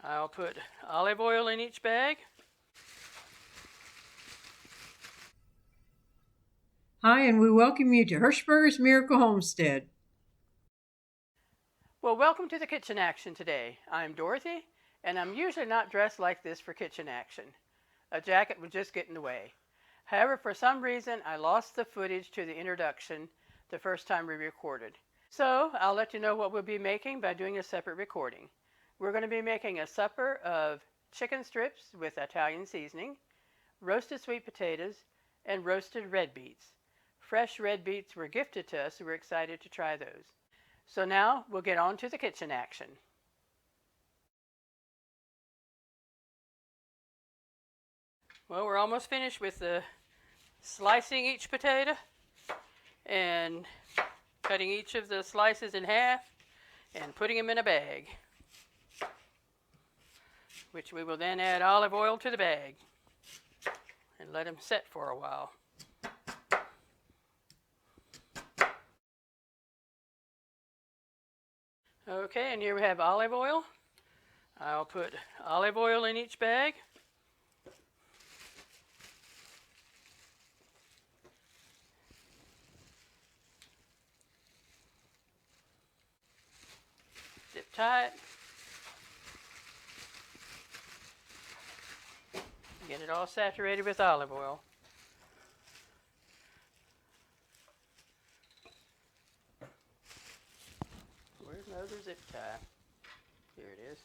I'll put olive oil in each bag. Hi, and we welcome you to Hershberger's Miracle Homestead. Well, welcome to the kitchen action today. I'm Dorothy, and I'm usually not dressed like this for kitchen action. A jacket would just get in the way. However, for some reason, I lost the footage to the introduction the first time we recorded. So I'll let you know what we'll be making by doing a separate recording. We're going to be making a supper of chicken strips with Italian seasoning, roasted sweet potatoes, and roasted red beets. Fresh red beets were gifted to us, so we're excited to try those. So now we'll get on to the kitchen action. Well, we're almost finished with slicing each potato and cutting each of the slices in half and putting them in a bag, which we will then add olive oil to the bag and let them set for a while. Okay, and here we have olive oil. I'll put olive oil in each bag. Zip tie it. Get it all saturated with olive oil. Where's my other zip tie? Here it is.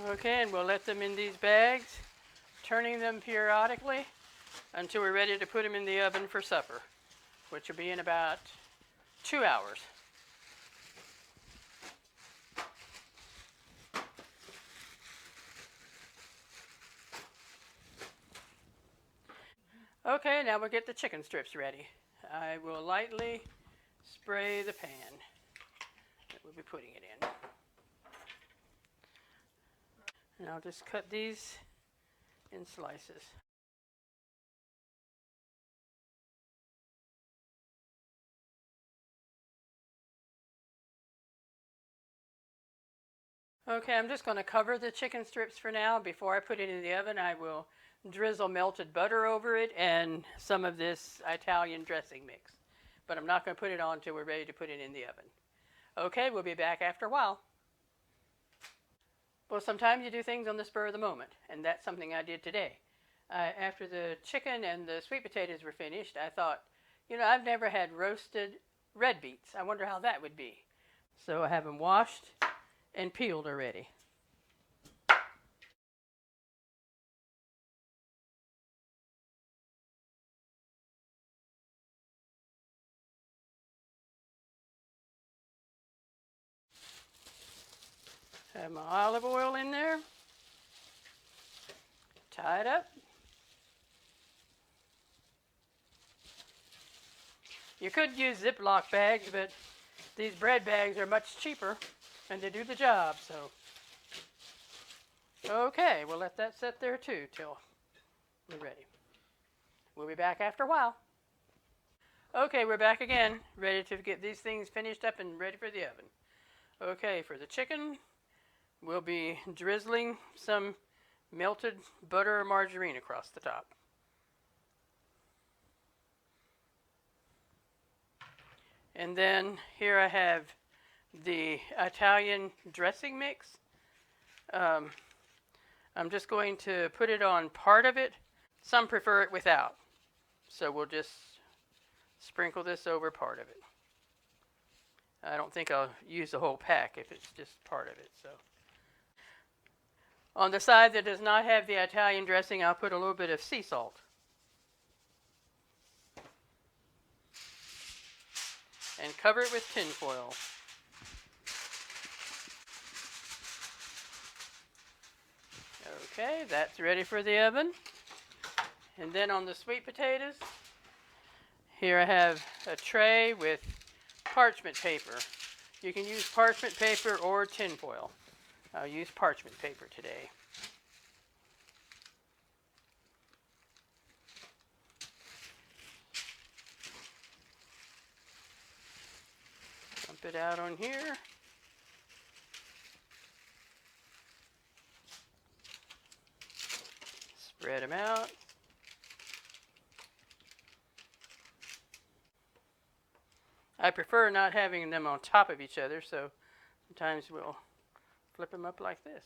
Okay, and we'll let them in these bags, turning them periodically until we're ready to put them in the oven for supper, which will be in about 2 hours. Okay, now we'll get the chicken strips ready. I will lightly spray the pan that we'll be putting it in. And I'll just cut these in slices. Okay, I'm just going to cover the chicken strips for now. Before I put it in the oven, I will drizzle melted butter over it and some of this Italian dressing mix. But I'm not going to put it on until we're ready to put it in the oven. Okay, we'll be back after a while. Well, sometimes you do things on the spur of the moment, and that's something I did today. After the chicken and the sweet potatoes were finished, I thought, I've never had roasted red beets. I wonder how that would be. So I have them washed and peeled already. Have my olive oil in there. Tie it up. You could use Ziploc bags, but these bread bags are much cheaper and they do the job, so. Okay, we'll let that sit there too till we're ready. We'll be back after a while. Okay, we're back again, ready to get these things finished up and ready for the oven. Okay, for the chicken, we'll be drizzling some melted butter or margarine across the top. And then here I have the Italian dressing mix. I'm just going to put it on part of it. Some prefer it without. So we'll just sprinkle this over part of it. I don't think I'll use the whole pack if it's just part of it. So on the side that does not have the Italian dressing, I'll put a little bit of sea salt. And cover it with tin foil. Okay, that's ready for the oven. And then on the sweet potatoes, here I have a tray with parchment paper. You can use parchment paper or tin foil. I'll use parchment paper today. it out on here. Spread them out. I prefer not having them on top of each other, so sometimes we'll flip them up like this.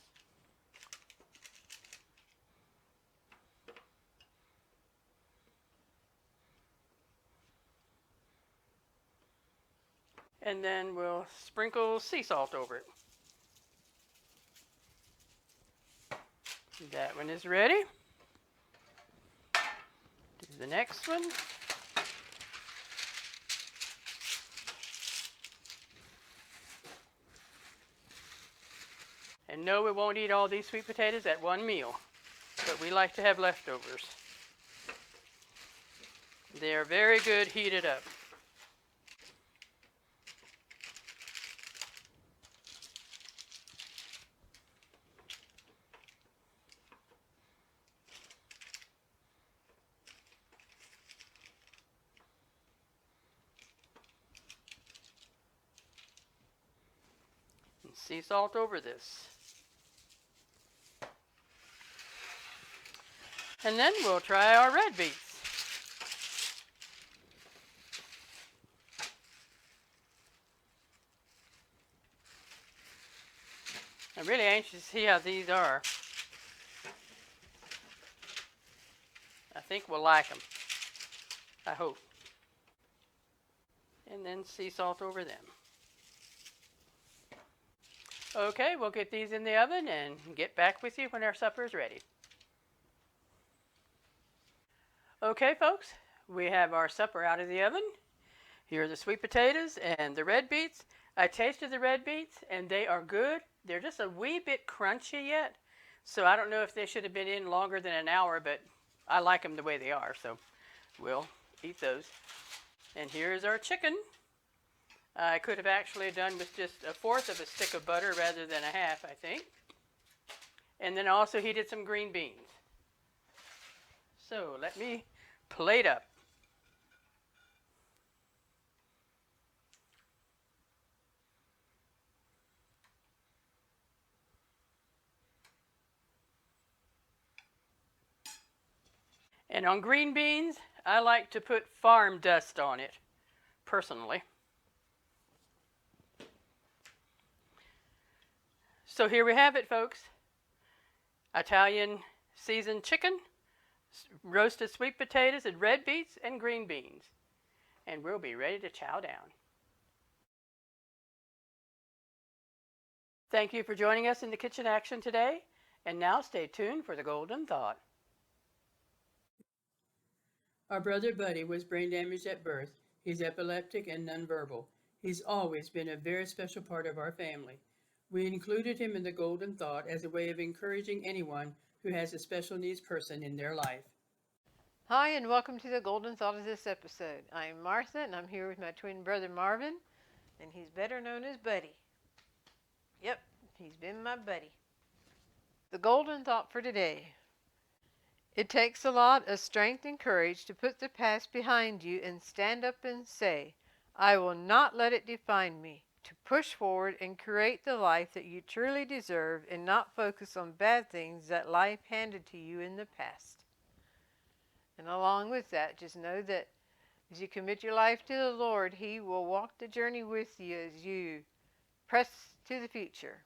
And then we'll sprinkle sea salt over it. That one is ready. Do the next one. And no, we won't eat all these sweet potatoes at one meal, but we like to have leftovers. They are very good heated up. And sea salt over this. And then we'll try our red beets. I'm really anxious to see how these are. I think we'll like them. I hope. And then sea salt over them. Okay, we'll get these in the oven and get back with you when our supper is ready. Okay, folks, we have our supper out of the oven. Here are the sweet potatoes and the red beets. I tasted the red beets and they are good. They're just a wee bit crunchy yet, so I don't know if they should have been in longer than an hour, but I like them the way they are, so we'll eat those. And here's our chicken. I could have actually done with just a fourth of a stick of butter rather than a half, I think. And then also heated some green beans. So let me plate up. And on green beans, I like to put farm dust on it, personally. So here we have it, folks. Italian seasoned chicken, roasted sweet potatoes and red beets and green beans. And we'll be ready to chow down. Thank you for joining us in the kitchen action today. And now stay tuned for the golden thought. Our brother Buddy was brain damaged at birth. He's epileptic and nonverbal. He's always been a very special part of our family. We included him in the golden thought as a way of encouraging anyone who has a special needs person in their life. Hi, and welcome to the golden thought of this episode. I'm Martha, and I'm here with my twin brother Marvin, and he's better known as Buddy. Yep, he's been my buddy. The golden thought for today. It takes a lot of strength and courage to put the past behind you and stand up and say, I will not let it define me, to push forward and create the life that you truly deserve and not focus on bad things that life handed to you in the past. And along with that, just know that as you commit your life to the Lord, He will walk the journey with you as you press to the future.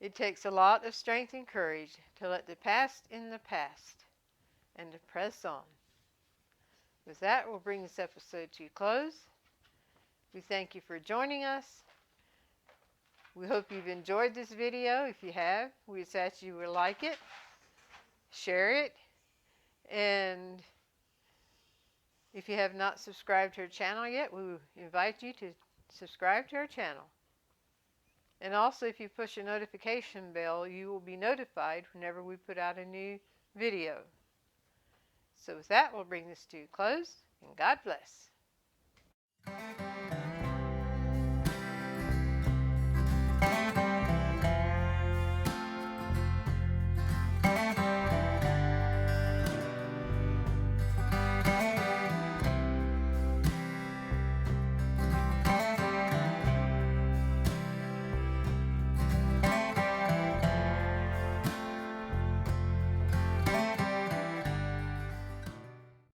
It takes a lot of strength and courage to let the past in the past and to press on. With that, we'll bring this episode to a close. We thank you for joining us. We hope you've enjoyed this video. If you have, we ask that you would like it, share it, and if you have not subscribed to our channel yet, we invite you to subscribe to our channel. And also, if you push the notification bell, you will be notified whenever we put out a new video. So with that, we'll bring this to a close, and God bless.